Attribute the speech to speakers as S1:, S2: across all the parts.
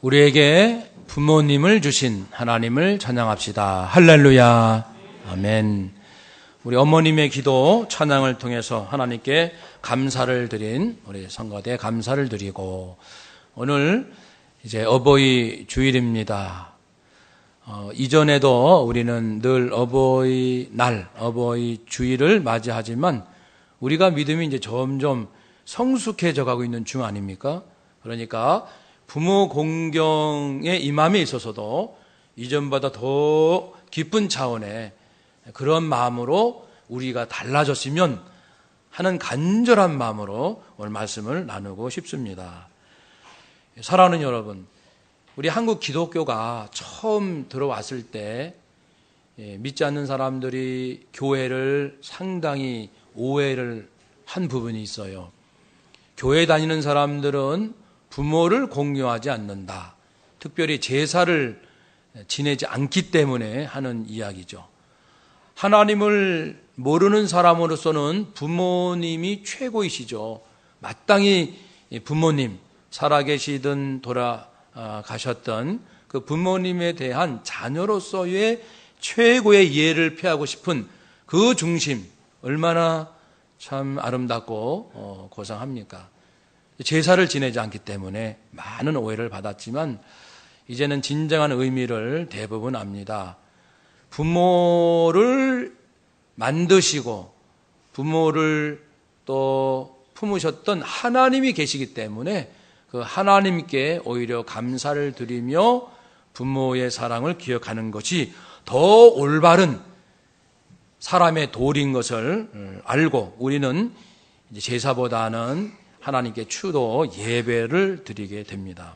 S1: 우리에게 부모님을 주신 하나님을 찬양합시다. 할렐루야. 아멘. 우리 어머님의 기도 찬양을 통해서 하나님께 감사를 드린 우리 성가대 감사를 드리고, 오늘 이제 어버이 주일입니다. 이전에도 우리는 늘 어버이 날, 어버이 주일을 맞이하지만 우리가 믿음이 이제 점점 성숙해져 가고 있는 중 아닙니까? 그러니까 부모 공경의 임함에 있어서도 이전보다 더 깊은 차원의 그런 마음으로 우리가 달라졌으면 하는 간절한 마음으로 오늘 말씀을 나누고 싶습니다. 사랑하는 여러분, 우리 한국 기독교가 처음 들어왔을 때 믿지 않는 사람들이 교회를 상당히 오해를 한 부분이 있어요. 교회 다니는 사람들은 부모를 공경하지 않는다. 특별히 제사를 지내지 않기 때문에 하는 이야기죠. 하나님을 모르는 사람으로서는 부모님이 최고이시죠. 마땅히 부모님, 살아계시든 돌아가셨던 그 부모님에 대한 자녀로서의 최고의 이해를 표하고 싶은 그 중심, 얼마나 참 아름답고 고상합니까? 제사를 지내지 않기 때문에 많은 오해를 받았지만 이제는 진정한 의미를 대부분 압니다. 부모를 만드시고 부모를 또 품으셨던 하나님이 계시기 때문에 그 하나님께 오히려 감사를 드리며 부모의 사랑을 기억하는 것이 더 올바른 사람의 도리인 것을 알고 우리는 이제 제사보다는 하나님께 추도 예배를 드리게 됩니다.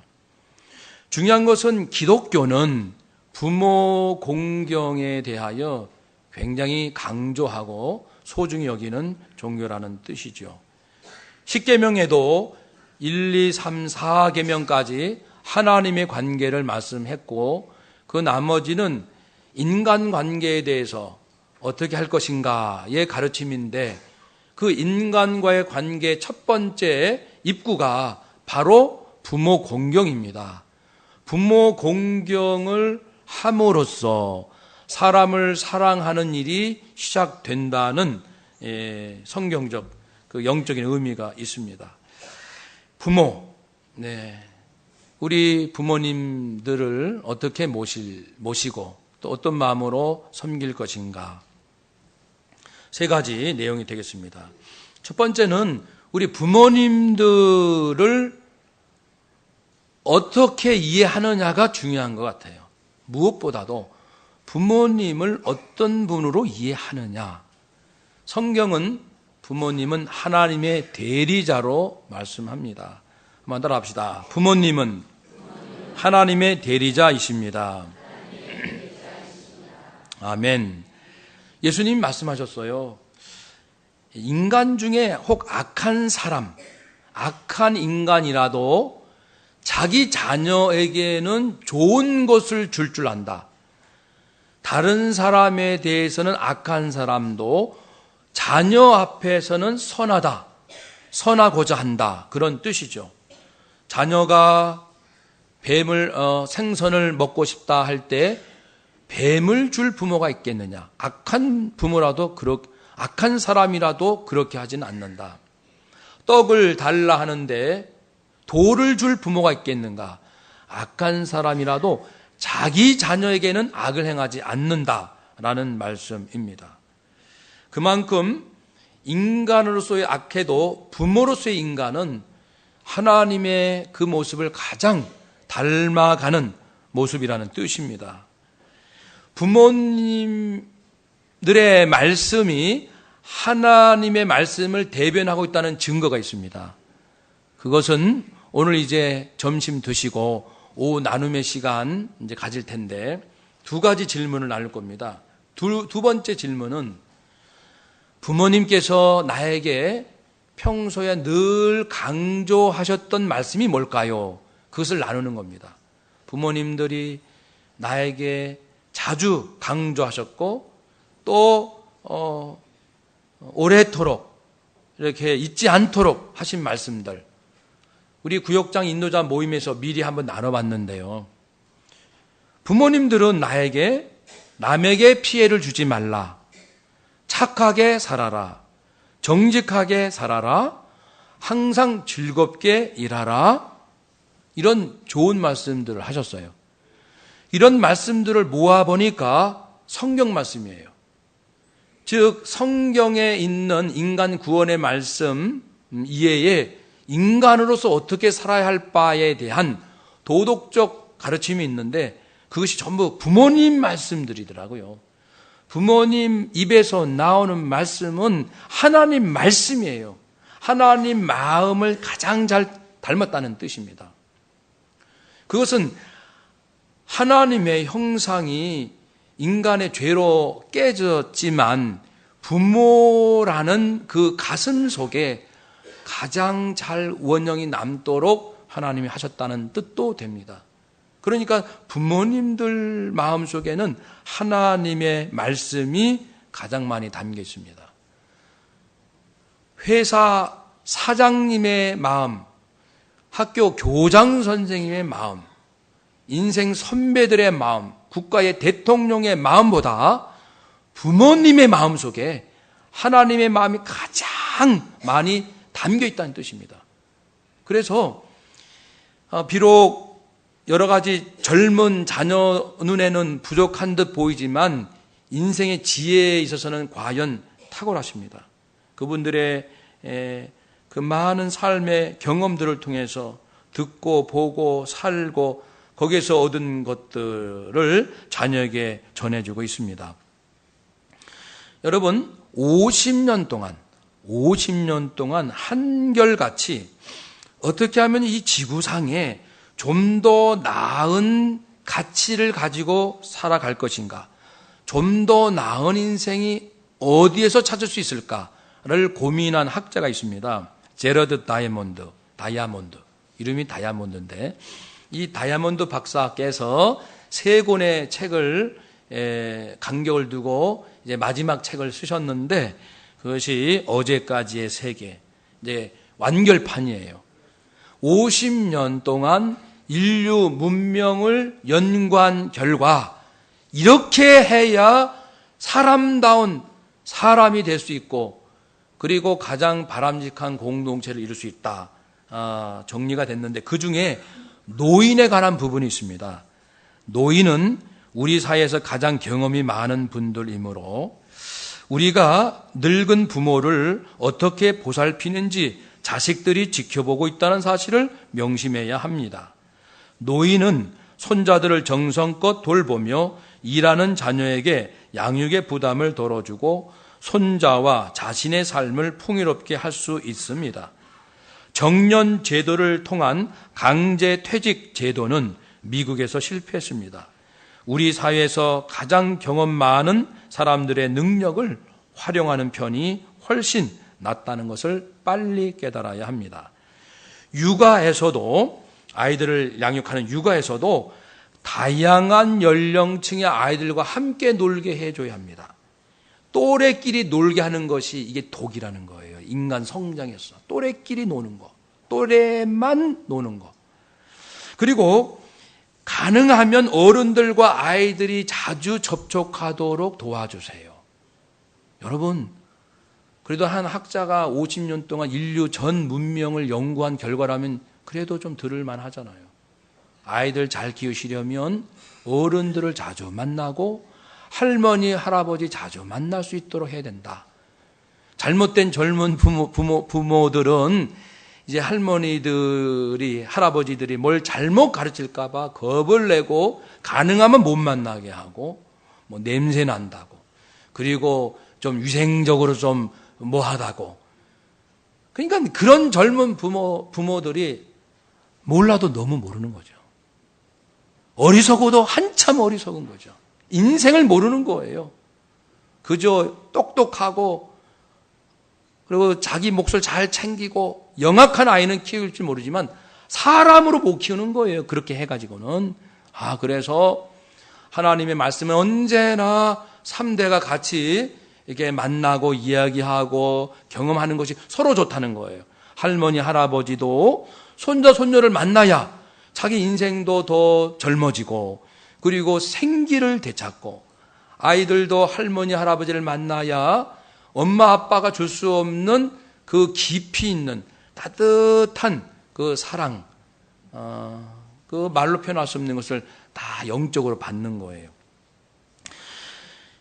S1: 중요한 것은 기독교는 부모 공경에 대하여 굉장히 강조하고 소중히 여기는 종교라는 뜻이죠. 십계명에도 1, 2, 3, 4계명까지 하나님의 관계를 말씀했고 그 나머지는 인간관계에 대해서 어떻게 할 것인가의 가르침인데 그 인간과의 관계 첫 번째 입구가 바로 부모 공경입니다. 부모 공경을 함으로써 사람을 사랑하는 일이 시작된다는 성경적 그 영적인 의미가 있습니다. 부모, 우리 부모님들을 어떻게 모시고 또 어떤 마음으로 섬길 것인가? 세 가지 내용이 되겠습니다. 첫 번째는 우리 부모님들을 어떻게 이해하느냐가 중요한 것 같아요. 무엇보다도 부모님을 어떤 분으로 이해하느냐. 성경은 부모님은 하나님의 대리자로 말씀합니다. 한번 따라합시다. 부모님은 하나님의 대리자이십니다. 아멘. 예수님 말씀하셨어요. 인간 중에 혹 악한 사람, 악한 인간이라도 자기 자녀에게는 좋은 것을 줄 안다. 다른 사람에 대해서는 악한 사람도 자녀 앞에서는 선하다. 선하고자 한다. 그런 뜻이죠. 자녀가 생선을 먹고 싶다 할 때 뱀을 줄 부모가 있겠느냐? 악한 부모라도 악한 사람이라도 그렇게 하지는 않는다. 떡을 달라 하는데 돌을 줄 부모가 있겠는가? 악한 사람이라도 자기 자녀에게는 악을 행하지 않는다라는 말씀입니다. 그만큼 인간으로서의 악해도 부모로서의 인간은 하나님의 그 모습을 가장 닮아가는 모습이라는 뜻입니다. 부모님들의 말씀이 하나님의 말씀을 대변하고 있다는 증거가 있습니다. 그것은 오늘 이제 점심 드시고 오후 나눔의 시간 이제 가질 텐데 두 가지 질문을 나눌 겁니다. 두 번째 질문은 부모님께서 나에게 평소에 늘 강조하셨던 말씀이 뭘까요? 그것을 나누는 겁니다. 부모님들이 나에게 자주 강조하셨고 또 오래도록 이렇게 잊지 않도록 하신 말씀들, 우리 구역장 인도자 모임에서 미리 한번 나눠봤는데요. 부모님들은 남에게 피해를 주지 말라. 착하게 살아라. 정직하게 살아라. 항상 즐겁게 일하라. 이런 좋은 말씀들을 하셨어요. 이런 말씀들을 모아보니까 성경 말씀이에요. 즉 성경에 있는 인간 구원의 말씀 이외에 인간으로서 어떻게 살아야 할 바에 대한 도덕적 가르침이 있는데 그것이 전부 부모님 말씀들이더라고요. 부모님 입에서 나오는 말씀은 하나님 말씀이에요. 하나님 마음을 가장 잘 닮았다는 뜻입니다. 그것은 하나님의 형상이 인간의 죄로 깨졌지만 부모라는 그 가슴 속에 가장 잘 원형이 남도록 하나님이 하셨다는 뜻도 됩니다. 그러니까 부모님들 마음속에는 하나님의 말씀이 가장 많이 담겨 있습니다. 회사 사장님의 마음, 학교 교장 선생님의 마음, 인생 선배들의 마음, 국가의 대통령의 마음보다 부모님의 마음 속에 하나님의 마음이 가장 많이 담겨 있다는 뜻입니다. 그래서 비록 여러 가지 젊은 자녀 눈에는 부족한 듯 보이지만 인생의 지혜에 있어서는 과연 탁월하십니다. 그분들의 그 많은 삶의 경험들을 통해서 듣고 보고 살고 거기에서 얻은 것들을 자녀에게 전해주고 있습니다. 여러분 50년 동안 한결같이 어떻게 하면 이 지구상에 좀 더 나은 가치를 가지고 살아갈 것인가, 좀 더 나은 인생이 어디에서 찾을 수 있을까를 고민한 학자가 있습니다. 제러드 다이아몬드, 이름이 다이아몬드인데 이 다이아몬드 박사께서 3권의 책을 간격을 두고 이제 마지막 책을 쓰셨는데 그것이 어제까지의 세계, 이제 완결판이에요. 50년 동안 인류 문명을 연구한 결과 이렇게 해야 사람다운 사람이 될 수 있고 그리고 가장 바람직한 공동체를 이룰 수 있다. 정리가 됐는데 그중에 노인에 관한 부분이 있습니다. 노인은 우리 사회에서 가장 경험이 많은 분들이므로 우리가 늙은 부모를 어떻게 보살피는지 자식들이 지켜보고 있다는 사실을 명심해야 합니다. 노인은 손자들을 정성껏 돌보며 일하는 자녀에게 양육의 부담을 덜어주고 손자와 자신의 삶을 풍요롭게 할 수 있습니다. 정년 제도를 통한 강제 퇴직 제도는 미국에서 실패했습니다. 우리 사회에서 가장 경험 많은 사람들의 능력을 활용하는 편이 훨씬 낫다는 것을 빨리 깨달아야 합니다. 육아에서도 아이들을 양육하는 육아에서도 다양한 연령층의 아이들과 함께 놀게 해줘야 합니다. 또래끼리 놀게 하는 것이 이게 독이라는 거예요. 인간 성장에서 또래끼리 노는 거, 또래만 노는 거. 그리고 가능하면 어른들과 아이들이 자주 접촉하도록 도와주세요. 여러분, 그래도 한 학자가 50년 동안 인류 전 문명을 연구한 결과라면 그래도 좀 들을만 하잖아요. 아이들 잘 키우시려면 어른들을 자주 만나고 할머니, 할아버지 자주 만날 수 있도록 해야 된다. 잘못된 젊은 부모들은 이제 할머니들이, 할아버지들이 뭘 잘못 가르칠까봐 겁을 내고 가능하면 못 만나게 하고 뭐 냄새 난다고 그리고 좀 위생적으로 좀 뭐하다고. 그러니까 그런 젊은 부모들이 몰라도 너무 모르는 거죠. 어리석어도 한참 어리석은 거죠. 인생을 모르는 거예요. 그저 똑똑하고 그리고 자기 몫을 잘 챙기고 영악한 아이는 키울 줄 모르지만 사람으로 못 키우는 거예요. 그렇게 해가지고는. 그래서 하나님의 말씀은 언제나 3대가 같이 이렇게 만나고 이야기하고 경험하는 것이 서로 좋다는 거예요. 할머니, 할아버지도 손자, 손녀를 만나야 자기 인생도 더 젊어지고 그리고 생기를 되찾고 아이들도 할머니, 할아버지를 만나야 엄마, 아빠가 줄 수 없는 그 깊이 있는 따뜻한 그 사랑, 그 말로 표현할 수 없는 것을 다 영적으로 받는 거예요.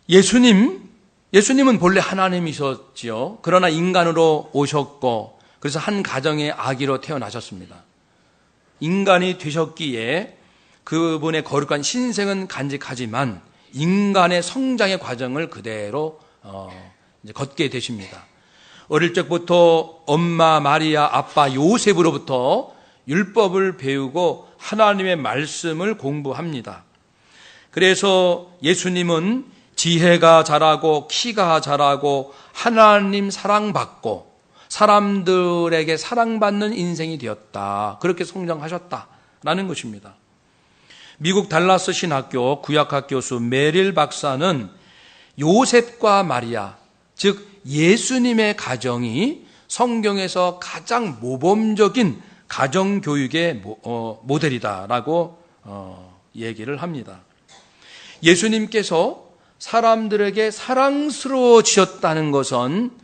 S1: 예수님은 본래 하나님이셨지요. 그러나 인간으로 오셨고 그래서 한 가정의 아기로 태어나셨습니다. 인간이 되셨기에 그분의 거룩한 신생은 간직하지만 인간의 성장의 과정을 그대로 이제 걷게 되십니다. 어릴 적부터 엄마 마리아, 아빠 요셉으로부터 율법을 배우고 하나님의 말씀을 공부합니다. 그래서 예수님은 지혜가 자라고 키가 자라고 하나님 사랑받고 사람들에게 사랑받는 인생이 되었다. 그렇게 성장하셨다라는 것입니다. 미국 달라스 신학교 구약학 교수 메릴 박사는 요셉과 마리아, 즉 예수님의 가정이 성경에서 가장 모범적인 가정교육의 모델이다라고 얘기를 합니다. 예수님께서 사람들에게 사랑스러워지셨다는 것은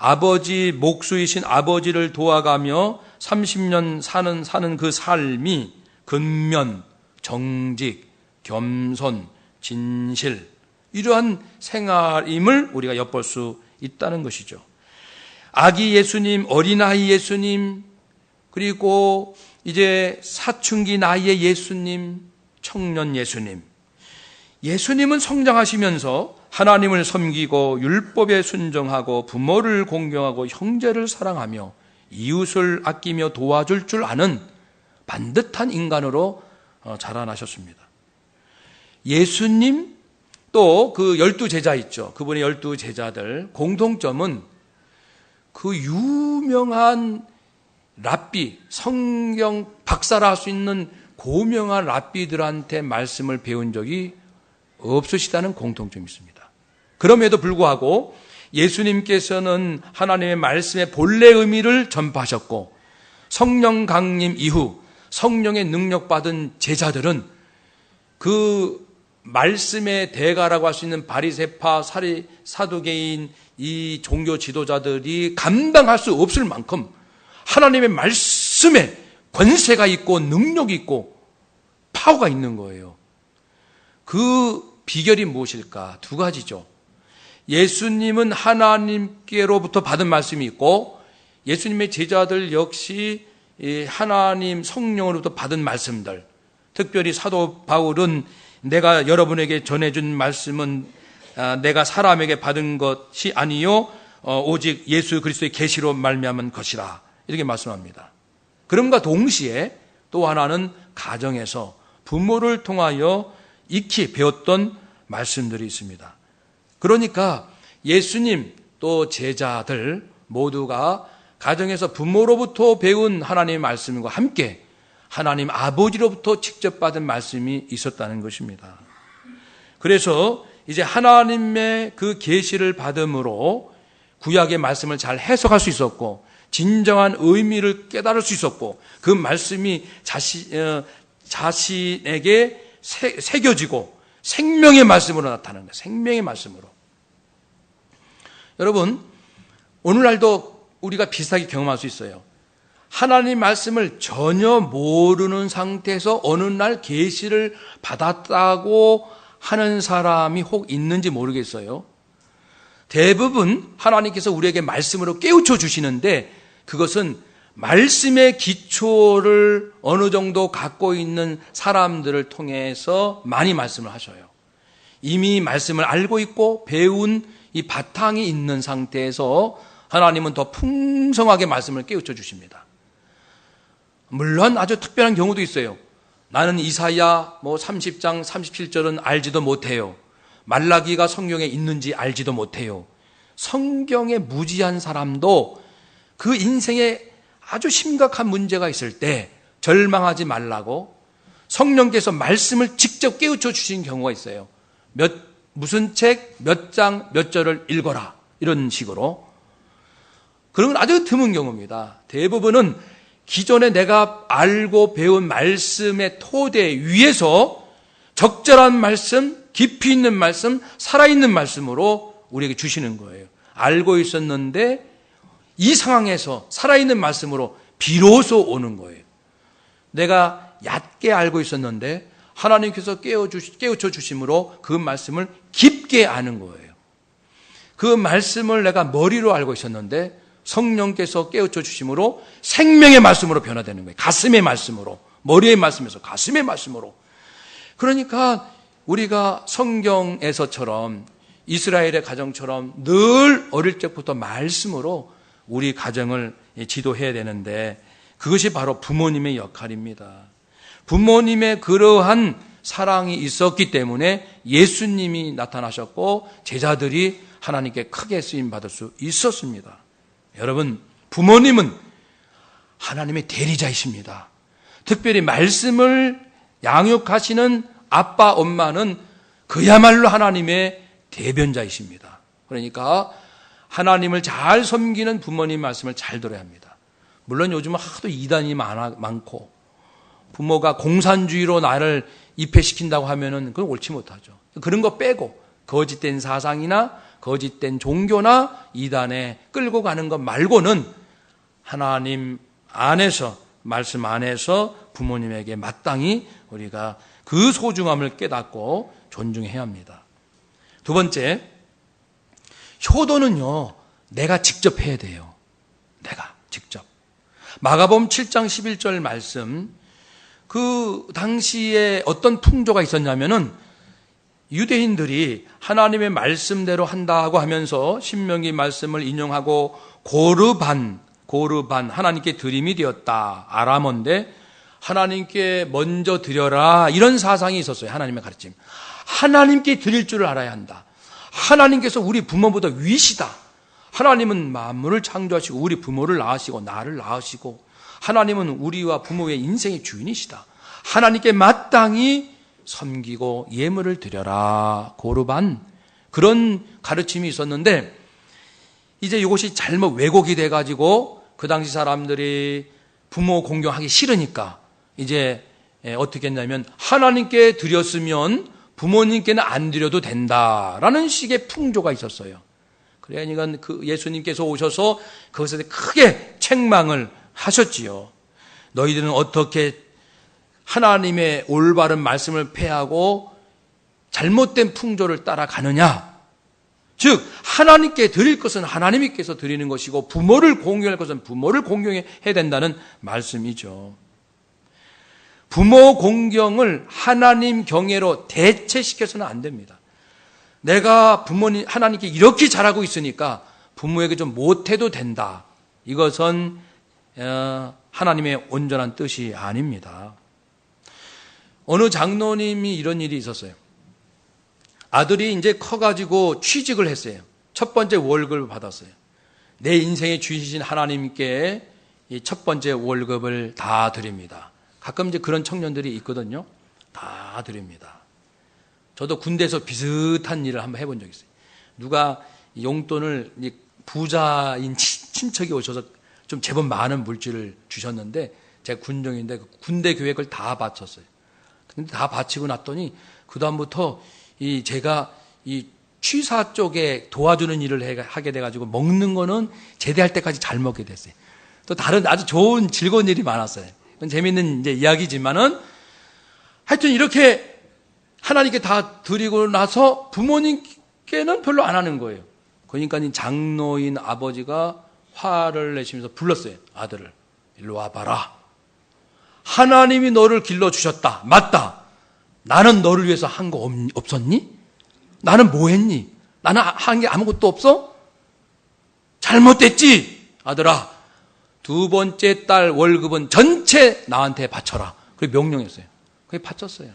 S1: 아버지, 목수이신 아버지를 도와가며 30년 사는 그 삶이 근면, 정직, 겸손, 진실 이러한 생활임을 우리가 엿볼 수 있다는 것이죠. 아기 예수님, 어린아이 예수님, 그리고 이제 사춘기 나이의 예수님, 청년 예수님. 예수님은 성장하시면서 하나님을 섬기고 율법에 순종하고 부모를 공경하고 형제를 사랑하며 이웃을 아끼며 도와줄 줄 아는 반듯한 인간으로 자라나셨습니다. 예수님 또 그 12제자 있죠. 그분의 12제자들 공통점은 그 유명한 랍비, 성경 박사라 할 수 있는 고명한 랍비들한테 말씀을 배운 적이 없으시다는 공통점이 있습니다. 그럼에도 불구하고 예수님께서는 하나님의 말씀의 본래 의미를 전파하셨고 성령 강림 이후 성령의 능력 받은 제자들은 그 말씀의 대가라고 할 수 있는 바리새파, 사두개인 이 종교 지도자들이 감당할 수 없을 만큼 하나님의 말씀에 권세가 있고 능력이 있고 파워가 있는 거예요. 그 비결이 무엇일까? 두 가지죠. 예수님은 하나님께로부터 받은 말씀이 있고 예수님의 제자들 역시 하나님 성령으로부터 받은 말씀들, 특별히 사도 바울은 내가 여러분에게 전해준 말씀은 내가 사람에게 받은 것이 아니요 오직 예수 그리스도의 계시로 말미암은 것이라 이렇게 말씀합니다. 그럼과 동시에 또 하나는 가정에서 부모를 통하여 익히 배웠던 말씀들이 있습니다. 그러니까 예수님 또 제자들 모두가 가정에서 부모로부터 배운 하나님의 말씀과 함께 하나님 아버지로부터 직접 받은 말씀이 있었다는 것입니다. 그래서 이제 하나님의 그 계시를 받음으로 구약의 말씀을 잘 해석할 수 있었고 진정한 의미를 깨달을 수 있었고 그 말씀이 자신에게 새겨지고 생명의 말씀으로 나타나는 거예요. 생명의 말씀으로. 여러분, 오늘날도 우리가 비슷하게 경험할 수 있어요. 하나님 말씀을 전혀 모르는 상태에서 어느 날 계시를 받았다고 하는 사람이 혹 있는지 모르겠어요. 대부분 하나님께서 우리에게 말씀으로 깨우쳐 주시는데 그것은 말씀의 기초를 어느 정도 갖고 있는 사람들을 통해서 많이 말씀을 하셔요. 이미 말씀을 알고 있고 배운 이 바탕이 있는 상태에서 하나님은 더 풍성하게 말씀을 깨우쳐 주십니다. 물론 아주 특별한 경우도 있어요. 나는 이사야 30장 37절은 알지도 못해요. 말라기가 성경에 있는지 알지도 못해요. 성경에 무지한 사람도 그 인생에 아주 심각한 문제가 있을 때 절망하지 말라고 성령께서 말씀을 직접 깨우쳐 주신 경우가 있어요. 무슨 책, 몇 장, 몇 절을 읽어라. 이런 식으로. 그런 건 아주 드문 경우입니다. 대부분은 기존에 내가 알고 배운 말씀의 토대 위에서 적절한 말씀, 깊이 있는 말씀, 살아있는 말씀으로 우리에게 주시는 거예요. 알고 있었는데 이 상황에서 살아있는 말씀으로 비로소 오는 거예요. 내가 얕게 알고 있었는데 하나님께서 깨우쳐 주심으로 그 말씀을 깊게 아는 거예요. 그 말씀을 내가 머리로 알고 있었는데 성령께서 깨우쳐 주심으로 생명의 말씀으로 변화되는 거예요. 가슴의 말씀으로, 머리의 말씀에서 가슴의 말씀으로. 그러니까 우리가 성경에서처럼 이스라엘의 가정처럼 늘 어릴 적부터 말씀으로 우리 가정을 지도해야 되는데 그것이 바로 부모님의 역할입니다. 부모님의 그러한 사랑이 있었기 때문에 예수님이 나타나셨고 제자들이 하나님께 크게 쓰임받을 수 있었습니다. 여러분, 부모님은 하나님의 대리자이십니다. 특별히 말씀을 양육하시는 아빠, 엄마는 그야말로 하나님의 대변자이십니다. 그러니까 하나님을 잘 섬기는 부모님 말씀을 잘 들어야 합니다. 물론 요즘은 하도 이단이 많고 부모가 공산주의로 나를 입회시킨다고 하면은 그건 옳지 못하죠. 그런 거 빼고 거짓된 사상이나 거짓된 종교나 이단에 끌고 가는 것 말고는 하나님 안에서, 말씀 안에서 부모님에게 마땅히 우리가 그 소중함을 깨닫고 존중해야 합니다. 두 번째, 효도는요, 내가 직접 해야 돼요. 내가 직접. 마가복음 7장 11절 말씀, 그 당시에 어떤 풍조가 있었냐면은 유대인들이 하나님의 말씀대로 한다고 하면서 신명기 말씀을 인용하고 고르반 하나님께 드림이 되었다. 아람어인데 하나님께 먼저 드려라, 이런 사상이 있었어요. 하나님의 가르침. 하나님께 드릴 줄을 알아야 한다. 하나님께서 우리 부모보다 위시다. 하나님은 만물을 창조하시고 우리 부모를 낳으시고 나를 낳으시고 하나님은 우리와 부모의 인생의 주인이시다. 하나님께 마땅히 섬기고 예물을 드려라. 고르반, 그런 가르침이 있었는데 이제 이것이 잘못 왜곡이 돼가지고 그 당시 사람들이 부모 공경하기 싫으니까 이제 어떻게 했냐면 하나님께 드렸으면 부모님께는 안 드려도 된다라는 식의 풍조가 있었어요. 그러니까 그 예수님께서 오셔서 그것에 크게 책망을 하셨지요. 너희들은 어떻게 하나님의 올바른 말씀을 폐하고 잘못된 풍조를 따라가느냐. 즉 하나님께 드릴 것은 하나님께서 드리는 것이고 부모를 공경할 것은 부모를 공경해야 된다는 말씀이죠. 부모 공경을 하나님 경외로 대체시켜서는 안 됩니다. 내가 부모님, 하나님께 이렇게 잘하고 있으니까 부모에게 좀 못해도 된다. 이것은 하나님의 온전한 뜻이 아닙니다. 어느 장로님이 이런 일이 있었어요. 아들이 이제 커가지고 취직을 했어요. 첫 번째 월급을 받았어요. 내 인생의 주인이신 하나님께 이 첫 번째 월급을 다 드립니다. 가끔 이제 그런 청년들이 있거든요. 다 드립니다. 저도 군대에서 비슷한 일을 한번 해본 적이 있어요. 누가 용돈을 부자인 친척이 오셔서 좀 제법 많은 물질을 주셨는데 제가 군종인데 군대 교육을 다 바쳤어요. 근데 다 바치고 났더니 그 다음부터 제가 이 취사 쪽에 도와주는 일을 하게 돼가지고 먹는 거는 제대할 때까지 잘 먹게 됐어요. 또 다른 아주 좋은 즐거운 일이 많았어요. 그건 재밌는 이제 이야기지만은 하여튼 이렇게 하나님께 다 드리고 나서 부모님께는 별로 안 하는 거예요. 그러니까 이 장로인 아버지가 화를 내시면서 불렀어요. 아들을. 일로 와봐라. 하나님이 너를 길러주셨다. 맞다. 나는 너를 위해서 한 거 없었니? 나는 뭐 했니? 나는 한 게 아무것도 없어? 잘못됐지? 아들아, 두 번째 달 월급은 전체 나한테 바쳐라. 그게 명령했어요. 그게 바쳤어요.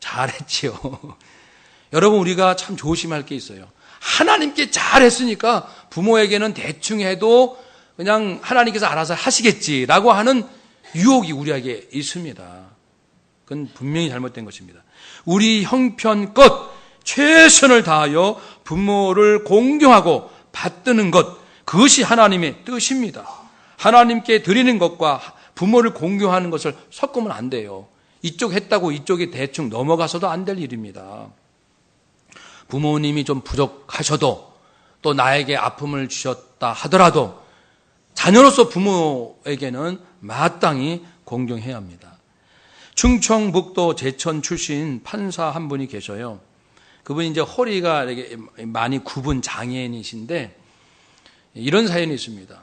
S1: 잘했지요. 여러분, 우리가 참 조심할 게 있어요. 하나님께 잘했으니까 부모에게는 대충 해도 그냥 하나님께서 알아서 하시겠지라고 하는 유혹이 우리에게 있습니다. 그건 분명히 잘못된 것입니다. 우리 형편껏 최선을 다하여 부모를 공경하고 받드는 것, 그것이 하나님의 뜻입니다. 하나님께 드리는 것과 부모를 공경하는 것을 섞으면 안 돼요. 이쪽 했다고 이쪽이 대충 넘어가서도 안 될 일입니다. 부모님이 좀 부족하셔도 또 나에게 아픔을 주셨다 하더라도 자녀로서 부모에게는 마땅히 공경해야 합니다. 충청북도 제천 출신 판사 한 분이 계셔요. 그분이 이제 허리가 이렇게 많이 굽은 장애인이신데 이런 사연이 있습니다.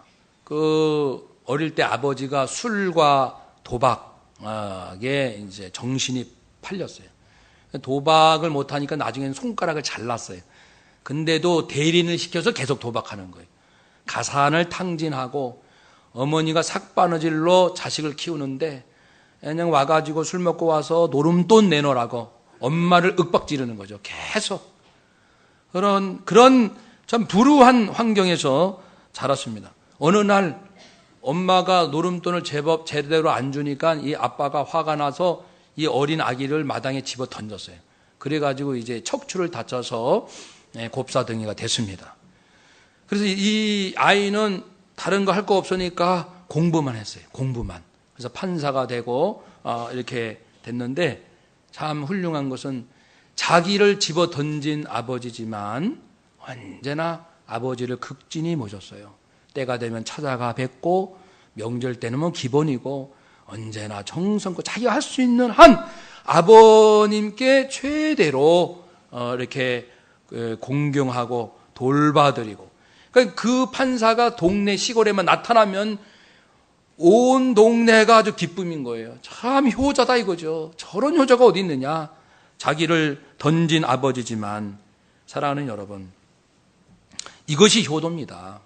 S1: 어릴 때 아버지가 술과 도박에 이제 정신이 팔렸어요. 도박을 못하니까 나중에는 손가락을 잘랐어요. 근데도 대리인을 시켜서 계속 도박하는 거예요. 가산을 탕진하고 어머니가 삭바느질로 자식을 키우는데 그냥 와가지고 술 먹고 와서 노름돈 내놓으라고 엄마를 윽박지르는 거죠. 계속. 그런 참 불우한 환경에서 자랐습니다. 어느 날 엄마가 노름돈을 제법 제대로 안 주니까 이 아빠가 화가 나서 이 어린 아기를 마당에 집어 던졌어요. 그래가지고 이제 척추를 다쳐서 곱사등이가 됐습니다. 그래서 이 아이는 다른 거 할 거 없으니까 공부만 했어요. 공부만. 그래서 판사가 되고 이렇게 됐는데 참 훌륭한 것은 자기를 집어 던진 아버지지만 언제나 아버지를 극진히 모셨어요. 때가 되면 찾아가 뵙고 명절 때는 뭐 기본이고 언제나 정성껏 자기가 할 수 있는 한 아버님께 최대로 이렇게 공경하고 돌봐드리고, 그러니까 그 판사가 동네 시골에만 나타나면 온 동네가 아주 기쁨인 거예요. 참 효자다 이거죠. 저런 효자가 어디 있느냐. 자기를 던진 아버지지만 사랑하는 여러분, 이것이 효도입니다.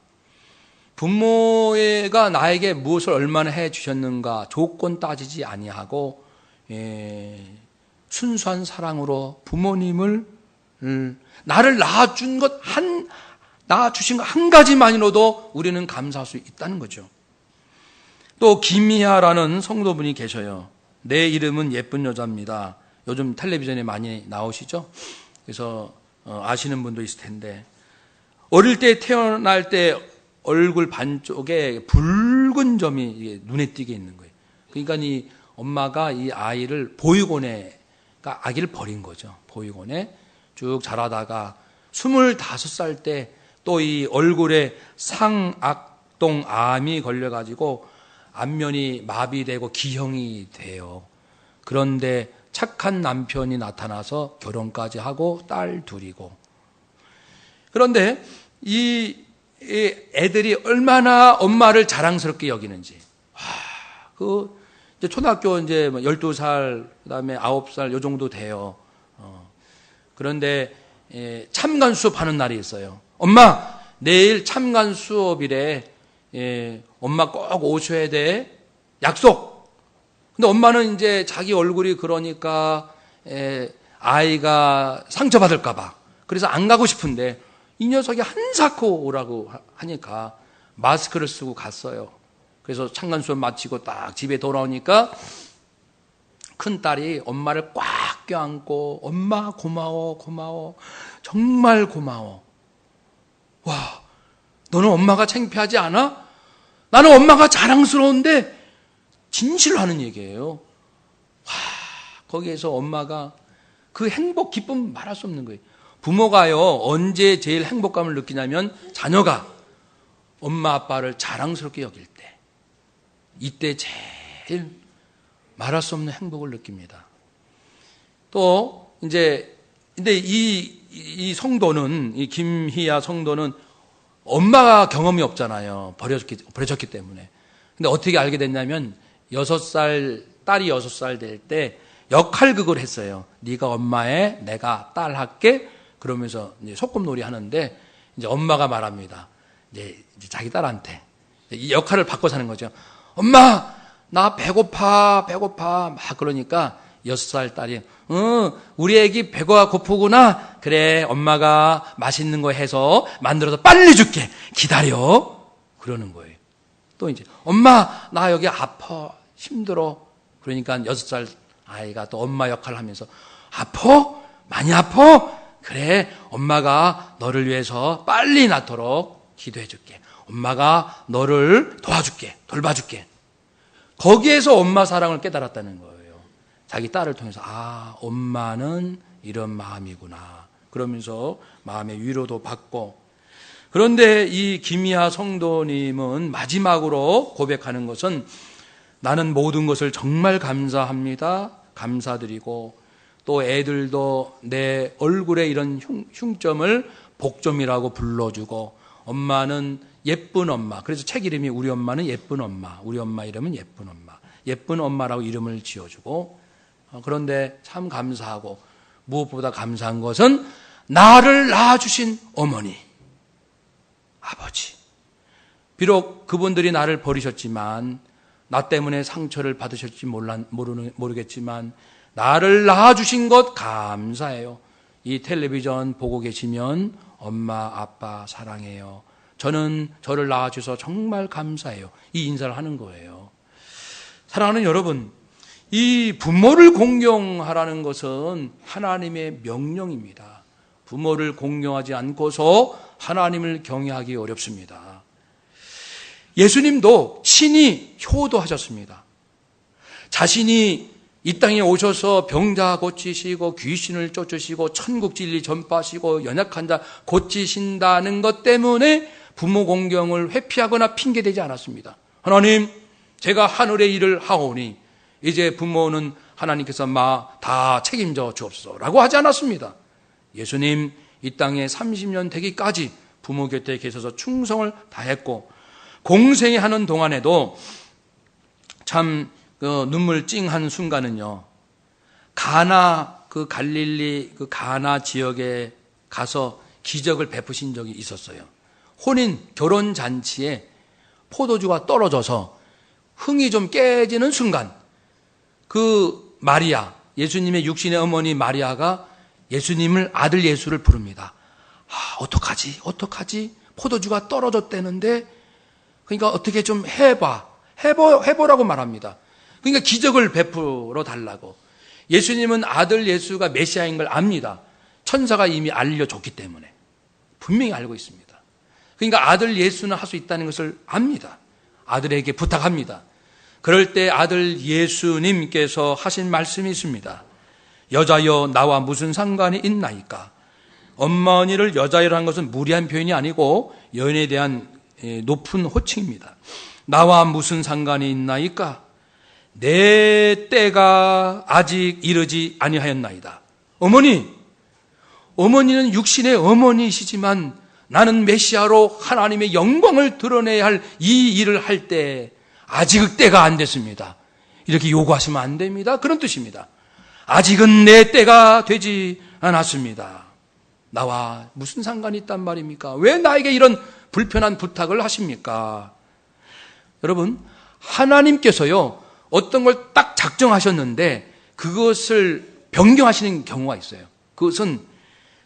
S1: 부모가 나에게 무엇을 얼마나 해 주셨는가 조건 따지지 아니하고 순수한 사랑으로 부모님을 나를 낳아주신 것 한 가지만으로도 우리는 감사할 수 있다는 거죠. 또 김희아라는 성도분이 계셔요. 내 이름은 예쁜 여자입니다. 요즘 텔레비전에 많이 나오시죠? 그래서 아시는 분도 있을 텐데, 어릴 때 태어날 때 얼굴 반쪽에 붉은 점이 눈에 띄게 있는 거예요. 그러니까 이 엄마가 이 아이를 보육원에, 그러니까 아기를 버린 거죠. 보육원에 쭉 자라다가 25살 때 또 이 얼굴에 상악동암이 걸려가지고 안면이 마비되고 기형이 돼요. 그런데 착한 남편이 나타나서 결혼까지 하고 딸 둘이고, 그런데 이 애들이 얼마나 엄마를 자랑스럽게 여기는지. 이제 초등학교 이제 12살, 그 다음에 9살 요 정도 돼요. 그런데 참관 수업 하는 날이 있어요. 엄마, 내일 참관 수업이래. 엄마 꼭 오셔야 돼. 약속. 근데 엄마는 이제 자기 얼굴이 그러니까 아이가 상처받을까봐. 그래서 안 가고 싶은데 이 녀석이 한사코 오라고 하니까 마스크를 쓰고 갔어요. 그래서 참관 수업 마치고 딱 집에 돌아오니까 큰딸이 엄마를 꽉 껴안고 엄마 고마워, 고마워, 정말 고마워. 와, 너는 엄마가 창피하지 않아? 나는 엄마가 자랑스러운데 진실로 하는 얘기예요. 와, 거기에서 엄마가 그 행복, 기쁨 말할 수 없는 거예요. 부모가요, 언제 제일 행복감을 느끼냐면 자녀가 엄마 아빠를 자랑스럽게 여길 때, 이때 제일 말할 수 없는 행복을 느낍니다. 또 이제 근데 이 성도는, 이 김희아 성도는 엄마가 경험이 없잖아요. 버려졌기 때문에. 근데 어떻게 알게 됐냐면 6살, 딸이 6살 될 때 역할극을 했어요. 네가 엄마에 내가 딸 할게. 그러면서 이제 소꿉놀이 하는데 이제 엄마가 말합니다. 이제 자기 딸한테 이 역할을 바꿔 사는 거죠. 엄마, 나 배고파. 막 그러니까 6살 딸이 우리 애기 배가 고프구나. 그래, 엄마가 맛있는 거 해서 만들어서 빨리 줄게. 기다려. 그러는 거예요. 또 이제 엄마, 나 여기 아파. 힘들어. 그러니까 6살 아이가 또 엄마 역할을 하면서 아파? 많이 아파? 그래, 엄마가 너를 위해서 빨리 낫도록 기도해 줄게. 엄마가 너를 도와줄게. 돌봐줄게. 거기에서 엄마 사랑을 깨달았다는 거예요. 자기 딸을 통해서 엄마는 이런 마음이구나. 그러면서 마음의 위로도 받고. 그런데 이 김희아 성도님은 마지막으로 고백하는 것은 나는 모든 것을 정말 감사합니다. 감사드리고 또 애들도 내 얼굴에 이런 흉점을 복점이라고 불러주고 엄마는 예쁜 엄마. 그래서 책 이름이 우리 엄마는 예쁜 엄마. 우리 엄마 이름은 예쁜 엄마. 예쁜 엄마라고 이름을 지어주고 그런데 참 감사하고 무엇보다 감사한 것은 나를 낳아주신 어머니, 아버지. 비록 그분들이 나를 버리셨지만 나 때문에 상처를 받으실지 모르겠지만 나를 낳아주신 것 감사해요. 이 텔레비전 보고 계시면 엄마, 아빠 사랑해요. 저는 저를 낳아주셔서 정말 감사해요. 이 인사를 하는 거예요. 사랑하는 여러분, 이 부모를 공경하라는 것은 하나님의 명령입니다. 부모를 공경하지 않고서 하나님을 경외하기 어렵습니다. 예수님도 친히 효도하셨습니다. 자신이 이 땅에 오셔서 병자 고치시고 귀신을 쫓으시고 천국 진리 전파하시고 연약한 자 고치신다는 것 때문에 부모 공경을 회피하거나 핑계대지 않았습니다. 하나님, 제가 하늘의 일을 하오니 이제 부모는 하나님께서 다 책임져 주옵소서라고 하지 않았습니다. 예수님 이 땅에 30년 되기까지 부모 곁에 계셔서 충성을 다했고 공생에 하는 동안에도 참 눈물 찡한 순간은요. 갈릴리 가나 지역에 가서 기적을 베푸신 적이 있었어요. 결혼 잔치에 포도주가 떨어져서 흥이 좀 깨지는 순간 마리아, 예수님의 육신의 어머니 마리아가 예수님을 아들 예수를 부릅니다. 어떡하지? 포도주가 떨어졌다는데 그러니까 어떻게 좀 해보라고 말합니다. 그러니까 기적을 베풀어 달라고. 예수님은 아들 예수가 메시아인 걸 압니다. 천사가 이미 알려줬기 때문에. 분명히 알고 있습니다. 그러니까 아들 예수는 할 수 있다는 것을 압니다. 아들에게 부탁합니다. 그럴 때 아들 예수님께서 하신 말씀이 있습니다. 여자여 나와 무슨 상관이 있나이까? 어머니를 여자여라는 것은 무리한 표현이 아니고 여인에 대한 높은 호칭입니다. 나와 무슨 상관이 있나이까? 내 때가 아직 이르지 아니하였나이다. 어머니는 육신의 어머니이시지만 나는 메시아로 하나님의 영광을 드러내야 할 이 일을 할 때 아직 때가 안 됐습니다. 이렇게 요구하시면 안 됩니다. 그런 뜻입니다. 아직은 내 때가 되지 않았습니다. 나와 무슨 상관이 있단 말입니까? 왜 나에게 이런 불편한 부탁을 하십니까? 여러분, 하나님께서요, 어떤 걸 딱 작정하셨는데 그것을 변경하시는 경우가 있어요. 그것은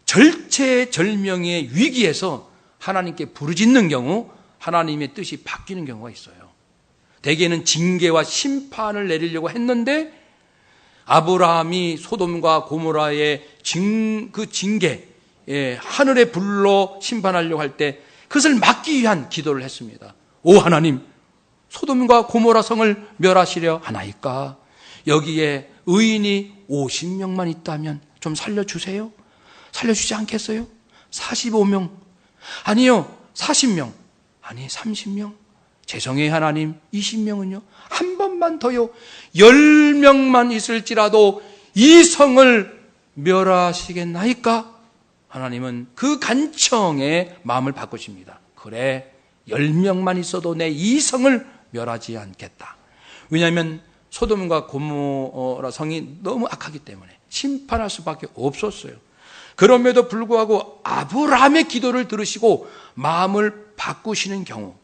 S1: 절체절명의 위기에서 하나님께 부르짖는 경우 하나님의 뜻이 바뀌는 경우가 있어요. 대개는 징계와 심판을 내리려고 했는데 아브라함이 소돔과 고모라의 그 징계, 하늘의 불로 심판하려고 할 때 그것을 막기 위한 기도를 했습니다. 오 하나님, 소돔과 고모라 성을 멸하시려 하나이까? 여기에 의인이 50명만 있다면 좀 살려주세요. 살려주지 않겠어요? 45명. 아니요, 40명. 아니, 30명. 죄송해요 하나님. 20명은요? 한 번만 더요. 10명만 있을지라도 이 성을 멸하시겠나이까? 하나님은 그 간청에 마음을 바꾸십니다. 그래, 10명만 있어도 내 이 성을 멸하지 않겠다. 왜냐하면 소돔과 고모라 성이 너무 악하기 때문에 심판할 수밖에 없었어요. 그럼에도 불구하고 아브라함의 기도를 들으시고 마음을 바꾸시는 경우,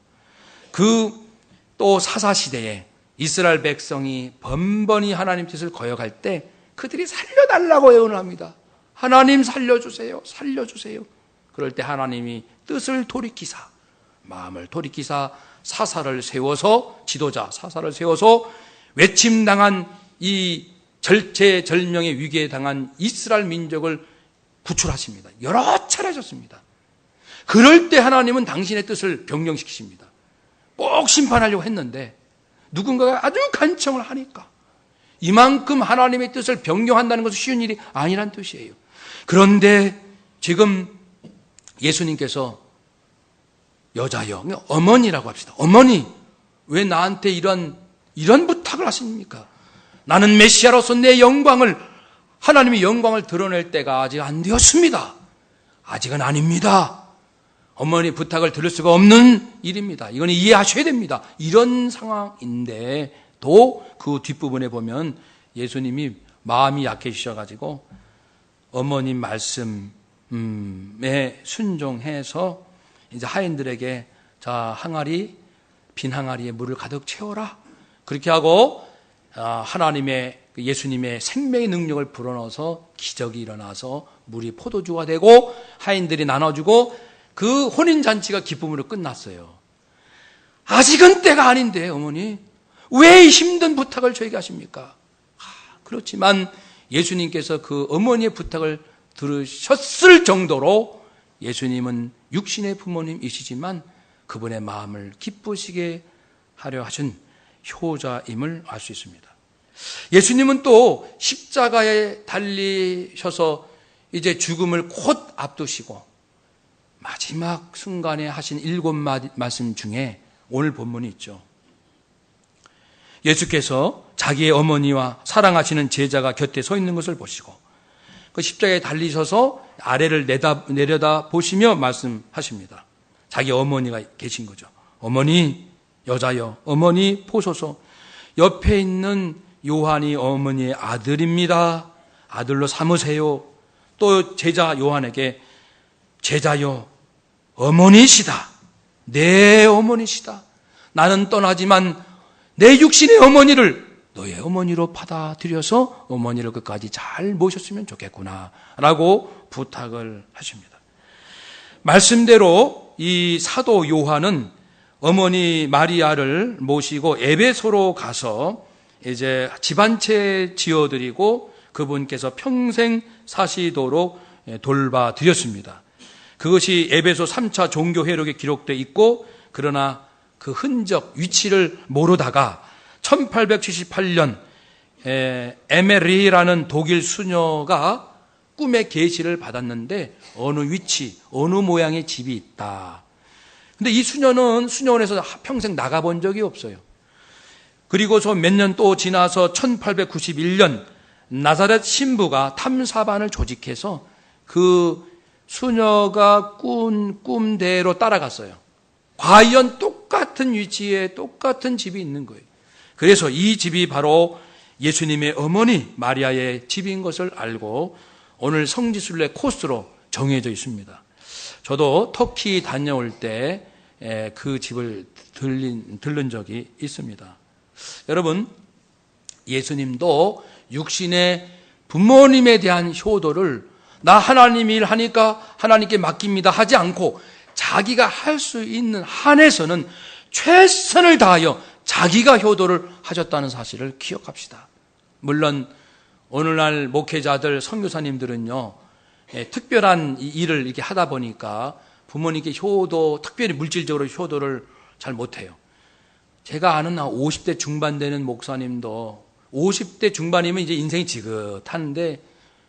S1: 또 사사시대에 이스라엘 백성이 번번이 하나님 뜻을 거역할 때 그들이 살려달라고 애원을 합니다. 하나님 살려주세요. 살려주세요. 그럴 때 하나님이 뜻을 돌이키사, 마음을 돌이키사 사사를 세워서, 지도자 사사를 세워서 외침당한 이 절체절명의 위기에 당한 이스라엘 민족을 구출하십니다. 여러 차례 하셨습니다. 그럴 때 하나님은 당신의 뜻을 변경시키십니다. 꼭 심판하려고 했는데 누군가가 아주 간청을 하니까. 이만큼 하나님의 뜻을 변경한다는 것은 쉬운 일이 아니란 뜻이에요. 그런데 지금 예수님께서 여자여, 어머니라고 합시다. 어머니, 왜 나한테 이런 부탁을 하십니까? 나는 메시아로서 내 영광을, 하나님의 영광을 드러낼 때가 아직 안 되었습니다. 아직은 아닙니다. 어머니 부탁을 들을 수가 없는 일입니다. 이건 이해하셔야 됩니다. 이런 상황인데 또 그 뒷부분에 보면 예수님이 마음이 약해지셔가지고 어머님 말씀에 순종해서 이제 하인들에게 자, 빈 항아리에 물을 가득 채워라. 그렇게 하고 하나님의 예수님의 생명의 능력을 불어넣어서 기적이 일어나서 물이 포도주가 되고 하인들이 나눠주고 그 혼인잔치가 기쁨으로 끝났어요. 아직은 때가 아닌데 어머니 왜 힘든 부탁을 저에게 하십니까? 그렇지만 예수님께서 그 어머니의 부탁을 들으셨을 정도로 예수님은 육신의 부모님이시지만 그분의 마음을 기쁘시게 하려 하신 효자임을 알 수 있습니다. 예수님은 또 십자가에 달리셔서 이제 죽음을 곧 앞두시고 마지막 순간에 하신 7 말씀 중에 오늘 본문이 있죠. 예수께서 자기의 어머니와 사랑하시는 제자가 곁에 서 있는 것을 보시고 그 십자가에 달리셔서 아래를 내려다 보시며 말씀하십니다. 자기 어머니가 계신 거죠. 어머니 여자여, 어머니 보소서. 옆에 있는 요한이 어머니의 아들입니다. 아들로 삼으세요. 또 제자 요한에게 제자여, 어머니시다. 내 어머니시다. 나는 떠나지만 내 육신의 어머니를 너의 어머니로 받아들여서 어머니를 끝까지 잘 모셨으면 좋겠구나 라고 부탁을 하십니다. 말씀대로 이 사도 요한은 어머니 마리아를 모시고 에베소로 가서 이제 집안채 지어드리고 그분께서 평생 사시도록 돌봐드렸습니다. 그것이 에베소 3차 종교회록에 기록되어 있고 그러나 그 흔적, 위치를 모르다가 1878년 에메리라는 독일 수녀가 꿈의 계시를 받았는데 어느 위치, 어느 모양의 집이 있다. 근데 이 수녀는 수녀원에서 평생 나가본 적이 없어요. 그리고서 몇 년 또 지나서 1891년 나사렛 신부가 탐사반을 조직해서 그 수녀가 꾼 꿈대로 따라갔어요. 과연 똑같은 위치에 똑같은 집이 있는 거예요. 그래서 이 집이 바로 예수님의 어머니 마리아의 집인 것을 알고 오늘 성지순례 코스로 정해져 있습니다. 저도 터키 다녀올 때 그 집을 들른 적이 있습니다. 여러분, 예수님도 육신의 부모님에 대한 효도를 나 하나님 일 하니까 하나님께 맡깁니다 하지 않고 자기가 할 수 있는 한에서는 최선을 다하여 자기가 효도를 하셨다는 사실을 기억합시다. 물론 오늘날 목회자들, 선교사님들은요, 특별한 일을 이렇게 하다 보니까 부모님께 효도, 특별히 물질적으로 효도를 잘 못해요. 제가 아는 50대 중반 되는 목사님도 50대 중반이면 이제 인생이 지긋하는데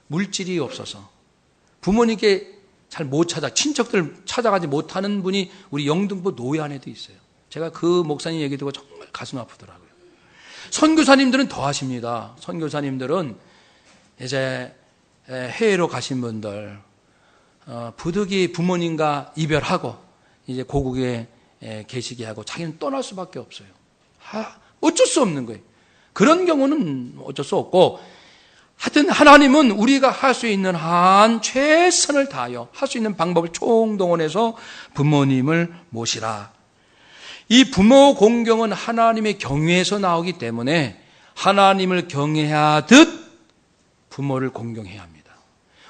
S1: 물질이 없어서 부모님께 잘 못 친척들 찾아가지 못하는 분이 우리 영등포 노회 안에도 있어요. 제가 그 목사님 얘기 듣고 정말 가슴 아프더라고요. 선교사님들은 더 하십니다. 선교사님들은 이제 해외로 가신 분들, 부득이 부모님과 이별하고 이제 고국에 계시게 하고 자기는 떠날 수밖에 없어요. 어쩔 수 없는 거예요. 그런 경우는 어쩔 수 없고, 하여튼 하나님은 우리가 할 수 있는 한 최선을 다하여 할 수 있는 방법을 총동원해서 부모님을 모시라. 이 부모 공경은 하나님의 경외에서 나오기 때문에 하나님을 경외하듯 부모를 공경해야 합니다.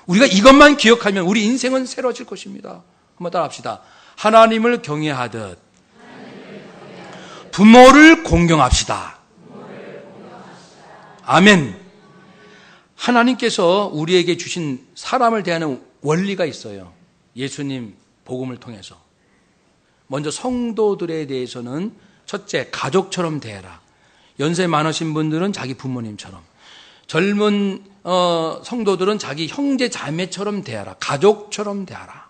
S1: 우리가 이것만 기억하면 우리 인생은 새로워질 것입니다. 한번 따라 합시다. 하나님을 경외하듯 부모를 공경합시다. 아멘. 하나님께서 우리에게 주신 사람을 대하는 원리가 있어요. 예수님 복음을 통해서. 먼저 성도들에 대해서는 첫째, 가족처럼 대해라. 연세 많으신 분들은 자기 부모님처럼, 젊은 성도들은 자기 형제 자매처럼 대하라. 가족처럼 대하라.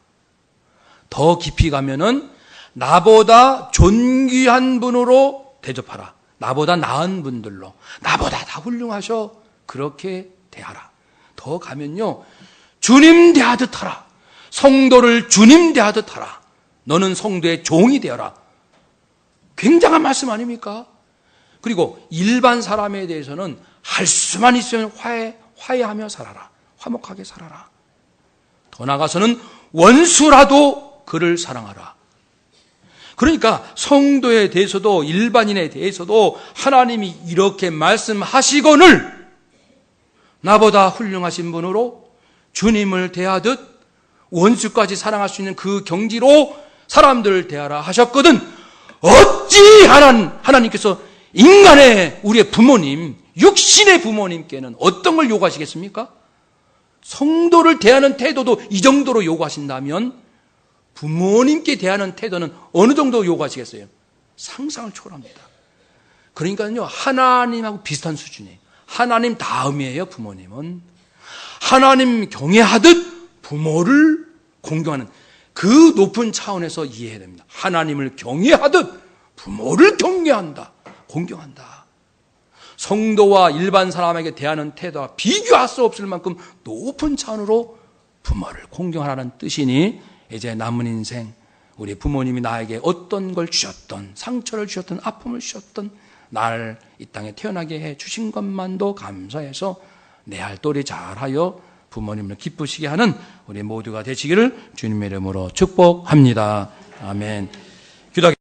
S1: 더 깊이 가면은 나보다 존귀한 분으로 대접하라. 나보다 나은 분들로, 나보다 다 훌륭하셔, 그렇게 대하라. 더 가면요, 주님 대하듯 하라. 성도를 주님 대하듯 하라. 너는 성도의 종이 되어라. 굉장한 말씀 아닙니까? 그리고 일반 사람에 대해서는 할 수만 있으면 화해하며 살아라. 화목하게 살아라. 더 나아가서는 원수라도 그를 사랑하라. 그러니까 성도에 대해서도 일반인에 대해서도 하나님이 이렇게 말씀하시거늘 나보다 훌륭하신 분으로 주님을 대하듯 원수까지 사랑할 수 있는 그 경지로 사람들을 대하라 하셨거든 어찌 하나님께서 인간의 우리의 부모님, 육신의 부모님께는 어떤 걸 요구하시겠습니까? 성도를 대하는 태도도 이 정도로 요구하신다면 부모님께 대하는 태도는 어느 정도 요구하시겠어요? 상상을 초월합니다. 그러니까요, 하나님하고 비슷한 수준이에요. 하나님 다음이에요, 부모님은. 하나님 경외하듯 부모를 공경하는 그 높은 차원에서 이해해야 됩니다. 하나님을 경외하듯 부모를 경외한다, 공경한다. 성도와 일반 사람에게 대하는 태도와 비교할 수 없을 만큼 높은 차원으로 부모를 공경하라는 뜻이니 이제 남은 인생 우리 부모님이 나에게 어떤 걸 주셨던, 상처를 주셨던, 아픔을 주셨던, 날 이 땅에 태어나게 해 주신 것만도 감사해서 내 할 도리 잘하여 부모님을 기쁘시게 하는 우리 모두가 되시기를 주님의 이름으로 축복합니다. 아멘. 기도하겠습니다.